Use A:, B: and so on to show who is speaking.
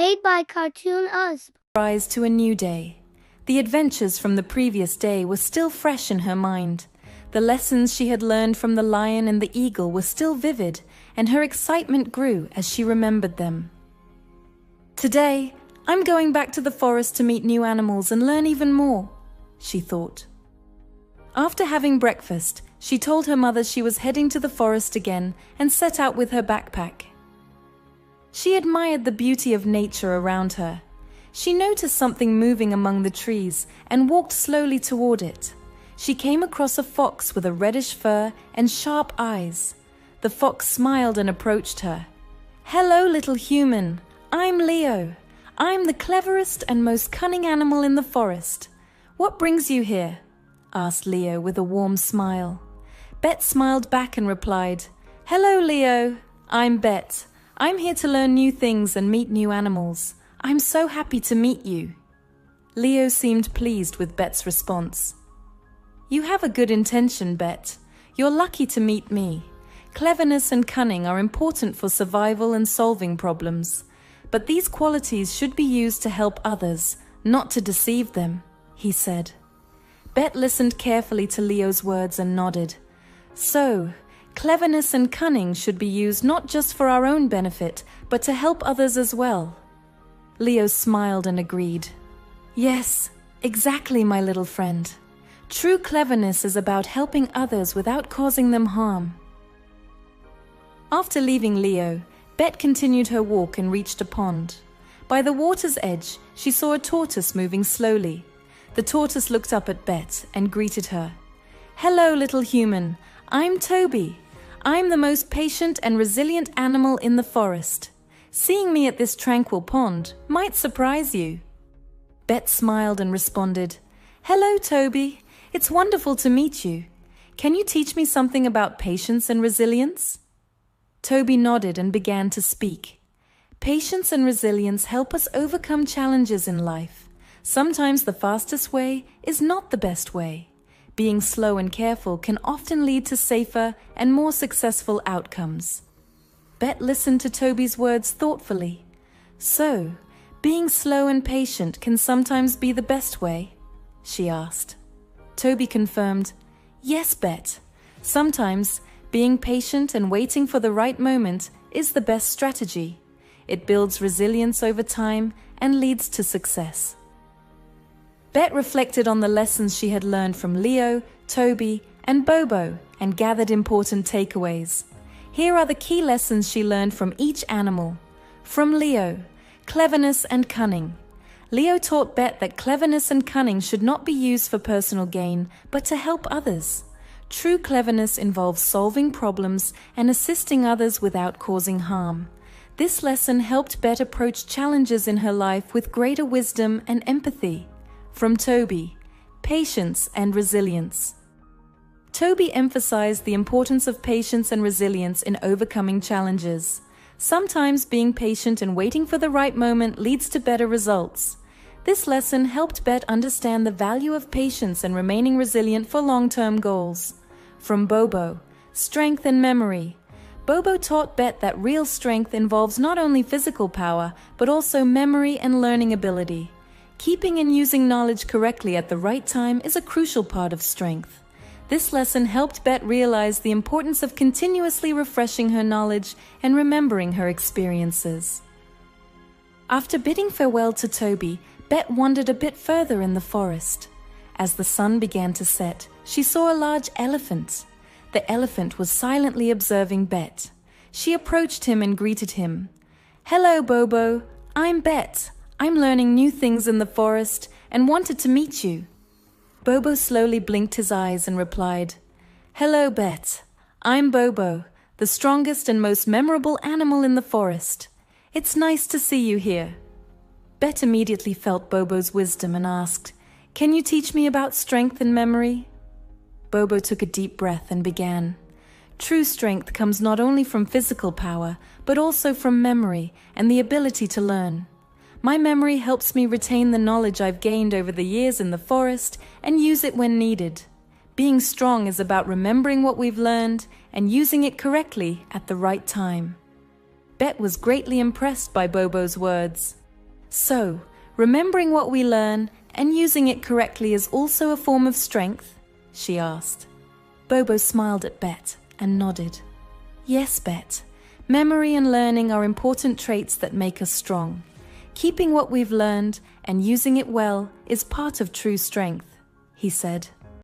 A: Made by Cartoon Us.
B: Rise to a new day. The adventures from the previous day were still fresh in her mind. The lessons she had learned from the lion and the eagle were still vivid, and her excitement grew as she remembered them. Today, I'm going back to the forest to meet new animals and learn even more, she thought. After having breakfast, she told her mother she was heading to the forest again and set out with her backpack. She admired the beauty of nature around her. She noticed something moving among the trees and walked slowly toward it. She came across a fox with a reddish fur and sharp eyes. The fox smiled and approached her. "Hello, little human. I'm Leo. I'm the cleverest and most cunning animal in the forest. What brings you here?" asked Leo with a warm smile. Bet smiled back and replied, "Hello, Leo. I'm Bet. I'm here to learn new things and meet new animals. I'm so happy to meet you." Leo seemed pleased with Bet's response. "You have a good intention, Bet. You're lucky to meet me. Cleverness and cunning are important for survival and solving problems. But these qualities should be used to help others, not to deceive them," he said. Bet listened carefully to Leo's words and nodded. "So, cleverness and cunning should be used not just for our own benefit, but to help others as well." Leo smiled and agreed. "Yes, exactly, my little friend. True cleverness is about helping others without causing them harm." After leaving Leo, Bet continued her walk and reached a pond. By the water's edge, she saw a tortoise moving slowly. The tortoise looked up at Bet and greeted her. "Hello, little human. I'm Toby. I'm the most patient and resilient animal in the forest. Seeing me at this tranquil pond might surprise you." Bet smiled and responded, "Hello, Toby. It's wonderful to meet you. Can you teach me something about patience and resilience?" Toby nodded and began to speak. "Patience and resilience help us overcome challenges in life. Sometimes the fastest way is not the best way. Being slow and careful can often lead to safer and more successful outcomes." Bet listened to Toby's words thoughtfully. "So, being slow and patient can sometimes be the best way?" she asked. Toby confirmed, "Yes, Bet. Sometimes being patient and waiting for the right moment is the best strategy. It builds resilience over time and leads to success." Bet reflected on the lessons she had learned from Leo, Toby, and Bobo and gathered important takeaways. Here are the key lessons she learned from each animal. From Leo, cleverness and cunning. Leo taught Bet that cleverness and cunning should not be used for personal gain, but to help others. True cleverness involves solving problems and assisting others without causing harm. This lesson helped Bet approach challenges in her life with greater wisdom and empathy. From Toby, patience and resilience. Toby emphasized the importance of patience and resilience in overcoming challenges. Sometimes being patient and waiting for the right moment leads to better results. This lesson helped Bet understand the value of patience and remaining resilient for long-term goals. From Bobo, strength and memory. Bobo taught Bet that real strength involves not only physical power, but also memory and learning ability. Keeping and using knowledge correctly at the right time is a crucial part of strength. This lesson helped Bet realize the importance of continuously refreshing her knowledge and remembering her experiences. After bidding farewell to Toby, Bet wandered a bit further in the forest. As the sun began to set, she saw a large elephant. The elephant was silently observing Bet. She approached him and greeted him. "Hello, Bobo. I'm Bet. I'm learning new things in the forest and wanted to meet you." Bobo slowly blinked his eyes and replied, "Hello, Bet. I'm Bobo, the strongest and most memorable animal in the forest. It's nice to see you here." Bet immediately felt Bobo's wisdom and asked, "Can you teach me about strength and memory?" Bobo took a deep breath and began, "True strength comes not only from physical power, but also from memory and the ability to learn. My memory helps me retain the knowledge I've gained over the years in the forest and use it when needed. Being strong is about remembering what we've learned and using it correctly at the right time." Bet was greatly impressed by Bobo's words. So, remembering what we learn and using it correctly is also a form of strength? She asked. Bobo smiled at Bet and nodded. Yes, Bet. Memory and learning are important traits that make us strong. Keeping what we've learned and using it well is part of true strength, he said.